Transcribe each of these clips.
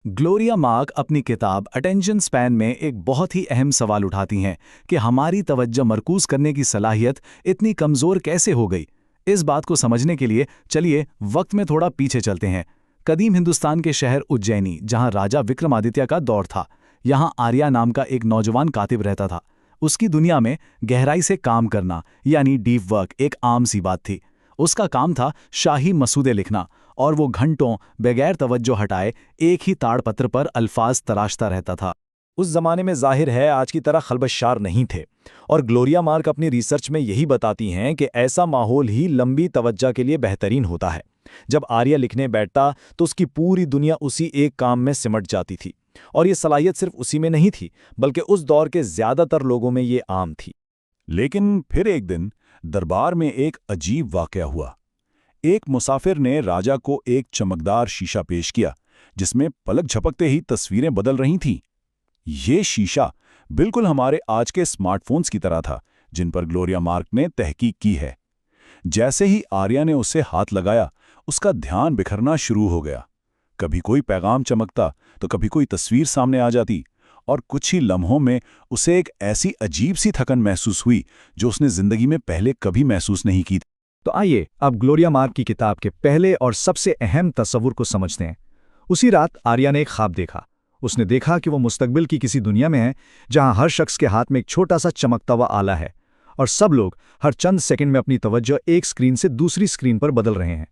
Gloria mark अपनी किताब attention span में एक बहुत ही अहम सवाल उठाती हैं कि हमारी तवज्जो मरकूज करने की सलाहियत इतनी कमज़ोर कैसे हो गई। इस बात को समझने के लिए चलिए वक्त में थोड़ा पीछे चलते हैं। कदीम हिंदुस्तान के शहर उज्जैनी, जहां राजा विक्रमादित्य का दौर था, यहां आर्या नाम का एक नौजवान कातिब रहता था। उसकी दुनिया में गहराई से काम करना यानी डीप वर्क एक आम सी बात थी। उसका काम था शाही मसूदे लिखना, और वो घंटों बगैर तवज्जो हटाए एक ही ताड़पत्र पर अल्फाज तराशता रहता था। उस जमाने में जाहिर है आज की तरह खलबशार नहीं थे, और ग्लोरिया मार्क अपनी रिसर्च में यही बताती हैं कि ऐसा माहौल ही लंबी तवज्जो के लिए बेहतरीन होता है। जब आर्या लिखने बैठता तो उसकी पूरी दुनिया उसी एक काम में सिमट जाती थी, और ये सलाहियत सिर्फ उसी में नहीं थी बल्कि उस दौर के ज्यादातर लोगों में ये आम थी। लेकिन फिर एक दिन दरबार में एक अजीब वाकया हुआ। एक मुसाफिर ने राजा को एक चमकदार शीशा पेश किया जिसमें पलक झपकते ही तस्वीरें बदल रही थीं। ये शीशा बिल्कुल हमारे आज के स्मार्टफोन्स की तरह था जिन पर ग्लोरिया मार्क ने तहकीक की है। जैसे ही आर्या ने उसे हाथ लगाया, उसका ध्यान बिखरना शुरू हो गया। कभी कोई पैगाम चमकता तो कभी कोई तस्वीर सामने आ जाती, और कुछ ही लम्हों में उसे एक ऐसी अजीब सी थकन महसूस हुई जो उसने जिंदगी में पहले कभी महसूस नहीं की। तो आइए अब ग्लोरिया मार्क की किताब के पहले और सबसे अहम तस्वुर को समझते हैं। उसी रात आर्या ने एक ख्वाब देखा। उसने देखा कि वो मुस्तकबिल की किसी दुनिया में है जहां हर शख्स के हाथ में एक छोटा सा चमकता हुआ आला है, और सब लोग हर चंद सेकंड में अपनी तवज्जो एक स्क्रीन से दूसरी स्क्रीन पर बदल रहे हैं।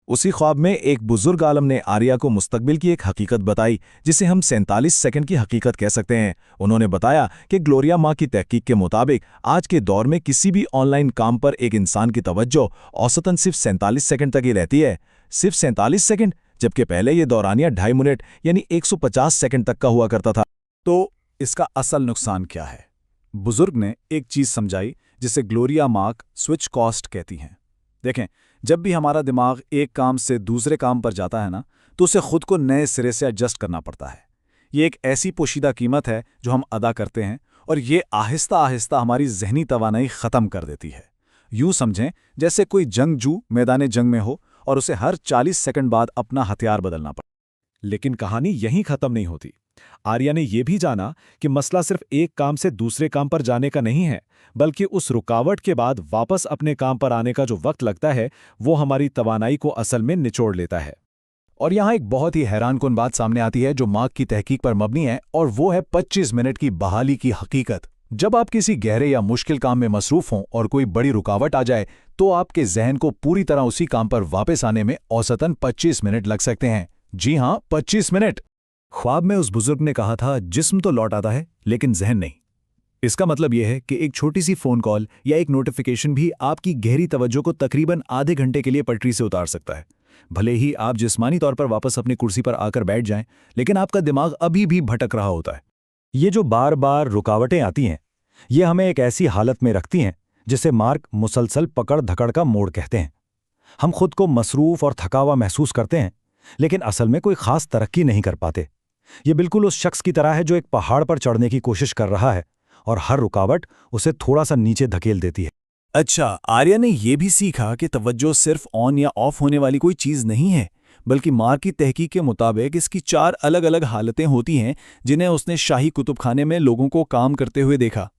उसी ख्वाब में एक बुजुर्ग आलम ने आर्या को मुस्तकबिल की एक हकीकत बताई जिसे हम 47 सेकंड की हकीकत कह सकते हैं। उन्होंने बताया कि ग्लोरिया मार्क की तहकीक के मुताबिक आज के दौर में किसी भी ऑनलाइन काम पर एक इंसान की तवज्जो औसतन सिर्फ 47 सेकंड तक ही रहती है। सिर्फ 47 सेकंड, जबकि पहले ये दौरानिया 2.5 मिनट यानी 150 सेकंड तक का हुआ करता था। तो इसका असल नुकसान क्या है? बुजुर्ग ने एक चीज समझाई जिसे ग्लोरिया मार्क स्विच कॉस्ट कहती हैं। देखें, जब भी हमारा दिमाग एक काम से दूसरे काम पर जाता है ना, तो उसे खुद को नए सिरे से एडजस्ट करना पड़ता है। ये एक ऐसी पोशीदा कीमत है जो हम अदा करते हैं, और ये आहिस्ता आहिस्ता हमारी जहनी तवानाई ख़त्म कर देती है। यूं समझें जैसे कोई जंगजू मैदान जंग में हो और उसे हर 40 सेकंड बाद अपना हथियार बदलना पड़े। लेकिन कहानी यहीं खत्म नहीं होती। आर्या ने यह भी जाना कि मसला सिर्फ एक काम से दूसरे काम पर जाने का नहीं है, बल्कि उस रुकावट के बाद वापस अपने काम पर आने का जो वक्त लगता है वो हमारी तवानाई को असल में निचोड़ लेता है। और यहाँ एक बहुत ही हैरानकुन बात सामने आती है जो मार्क की तहकीक पर मबनी है, और वो है 25 मिनट की बहाली की हकीकत। जब आप किसी गहरे या मुश्किल काम में मसरूफ हों और कोई बड़ी रुकावट आ जाए, तो आपके जहन को पूरी तरह उसी काम पर वापस आने में औसतन 25 मिनट लग सकते हैं। जी हाँ, 25 मिनट। ख्वाब में उस बुजुर्ग ने कहा था, जिस्म तो लौट आता है लेकिन जहन नहीं। इसका मतलब यह है कि एक छोटी सी फोन कॉल या एक नोटिफिकेशन भी आपकी गहरी तवज्जो को तकरीबन आधे घंटे के लिए पटरी से उतार सकता है। भले ही आप जिस्मानी तौर पर वापस अपनी कुर्सी पर आकर बैठ जाएं, लेकिन आपका दिमाग अभी भी भटक रहा होता है। ये जो बार बार रुकावटें आती हैं, ये हमें एक ऐसी हालत में रखती हैं जिसे मार्क मुसलसल पकड़ धकड़ का मोड़ कहते हैं। हम खुद को मसरूफ और थका हुआ महसूस करते हैं, लेकिन असल में कोई खास तरक्की नहीं कर पाते। ये बिल्कुल उस शख्स की तरह है जो एक पहाड़ पर चढ़ने की कोशिश कर रहा है और हर रुकावट उसे थोड़ा सा नीचे धकेल देती है। अच्छा, आर्या ने यह भी सीखा कि तवज्जो सिर्फ ऑन या ऑफ होने वाली कोई चीज़ नहीं है, बल्कि मार्क की तहकीक के मुताबिक इसकी 4 अलग अलग हालतें होती हैं जिन्हें उसने शाही कुतुबखाने में लोगों को काम करते हुए देखा।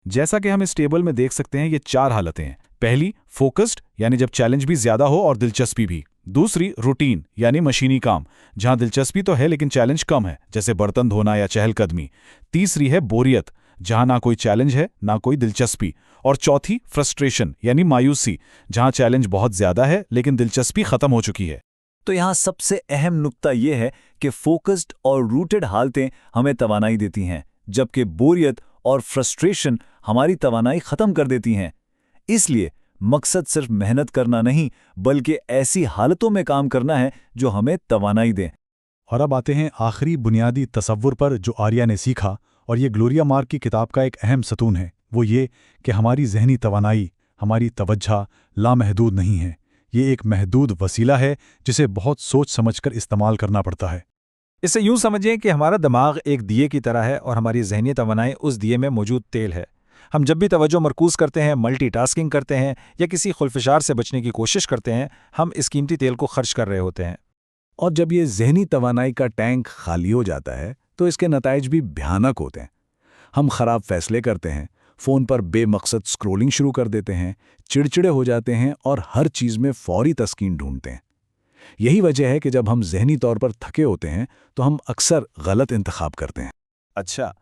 जैसा कि हम इस टेबल में देख सकते हैं, ये 4 हालतें हैं। पहली, फोकस्ड, यानी जब चैलेंज भी ज्यादा हो और दिलचस्पी भी। दूसरी, रूटीन, यानी मशीनी काम, जहां दिलचस्पी तो है लेकिन चैलेंज कम है, जैसे बर्तन धोना या चहलकदमी। तीसरी है बोरियत, जहां ना कोई चैलेंज है ना कोई दिलचस्पी। और चौथी, फ्रस्ट्रेशन, यानी मायूसी, जहां चैलेंज बहुत ज्यादा है लेकिन दिलचस्पी खत्म हो चुकी है। तो यहाँ सबसे अहम नुक्ता यह है कि फोकस्ड और रूटेड हालतें हमें तवानाई देती हैं, जबकि बोरियत और फ्रस्ट्रेशन हमारी तवानाई खत्म कर देती हैं। इसलिए मकसद सिर्फ मेहनत करना नहीं, बल्कि ऐसी हालतों में काम करना है जो हमें तवानाई दें। और अब आते हैं आखिरी बुनियादी तसव्वुर पर जो आर्या ने सीखा, और ये ग्लोरिया मार्क की किताब का एक अहम सतून है। वो ये कि हमारी जहनी तवानाई, हमारी तवज्जो लामहदूद नहीं है। ये एक महदूद वसीला है जिसे बहुत सोच समझकर इस्तेमाल करना पड़ता है। इसे यूं समझें कि हमारा दिमाग एक दिए की तरह है और हमारी जहनी तवानाई उस दिए में मौजूद तेल है। हम जब भी तवज्जो मरकूज़ करते हैं, मल्टीटास्किंग करते हैं या किसी खुलफिशार से बचने की कोशिश करते हैं, हम इस कीमती तेल को खर्च कर रहे होते हैं। और जब ये जहनी तवानाई का टैंक खाली हो जाता है तो इसके नताइज भी भयानक होते हैं। हम खराब फैसले करते हैं, फ़ोन पर बेमकसद स्क्रोलिंग शुरू कर देते हैं, चिड़चिड़े हो जाते हैं और हर चीज़ में फौरी तस्कीन ढूंढते हैं। यही वजह है कि जब हम जहनी तौर पर थके होते हैं तो हम अक्सर गलत इंतखाब करते हैं। अच्छा,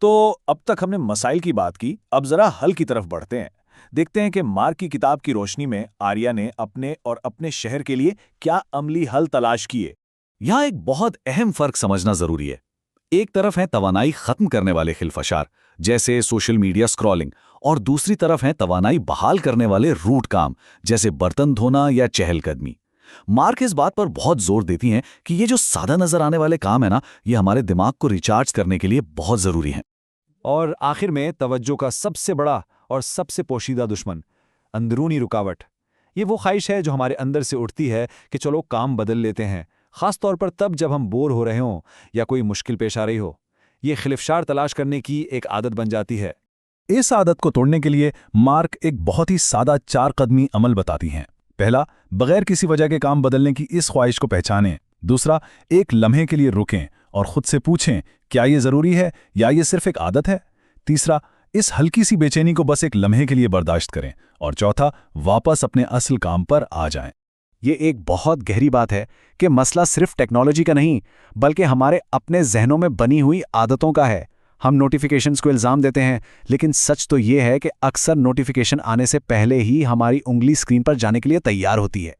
तो अब तक हमने मसाइल की बात की, अब जरा हल की तरफ बढ़ते हैं। देखते हैं कि मार्क की किताब की रोशनी में आर्या ने अपने और अपने शहर के लिए क्या अमली हल तलाश किए। यहाँ एक बहुत अहम फर्क समझना जरूरी है। एक तरफ है तवानाई खत्म करने वाले खिलफशार जैसे सोशल मीडिया स्क्रॉलिंग, और दूसरी तरफ है तवानाई बहाल करने वाले रूट काम जैसे बर्तन धोना या चहलकदमी। मार्क इस बात पर बहुत जोर देती हैं कि ये जो सादा नजर आने वाले काम है ना, ये हमारे दिमाग को रिचार्ज करने के लिए बहुत जरूरी हैं। और आखिर में तवज्जो का सबसे बड़ा और सबसे पोशीदा दुश्मन, अंदरूनी रुकावट। ये वो ख्वाहिश है जो हमारे अंदर से उठती है कि चलो काम बदल लेते हैं, ख़ास तौर पर तब जब हम बोर हो रहे हों या कोई मुश्किल पेश आ रही हो। ये खिलफशार तलाश करने की एक आदत बन जाती है। इस आदत को तोड़ने के लिए मार्क एक बहुत ही सादा 4 कदमी अमल बताती हैं। पहला, बगैर किसी वजह के काम बदलने की इस ख्वाहिश को पहचानें। दूसरा, एक लम्हे के लिए रुकें और खुद से पूछें, क्या ये ज़रूरी है या ये सिर्फ एक आदत है? तीसरा, इस हल्की सी बेचैनी को बस एक लम्हे के लिए बर्दाश्त करें। और चौथा, वापस अपने असल काम पर आ जाएं। ये एक बहुत गहरी बात है कि मसला सिर्फ टेक्नोलॉजी का नहीं, बल्कि हमारे अपने जहनों में बनी हुई आदतों का है। हम नोटिफिकेशंस को इल्ज़ाम देते हैं, लेकिन सच तो ये है कि अक्सर नोटिफिकेशन आने से पहले ही हमारी उंगली स्क्रीन पर जाने के लिए तैयार होती है।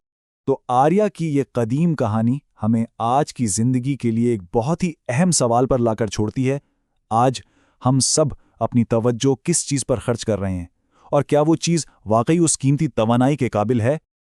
तो आर्या की ये कदीम कहानी हमें आज की जिंदगी के लिए एक बहुत ही अहम सवाल पर लाकर छोड़ती है। आज हम सब अपनी तवज्जो किस चीज़ पर खर्च कर रहे हैं, और क्या वो चीज़ वाकई उस कीमती तवानाई के काबिल है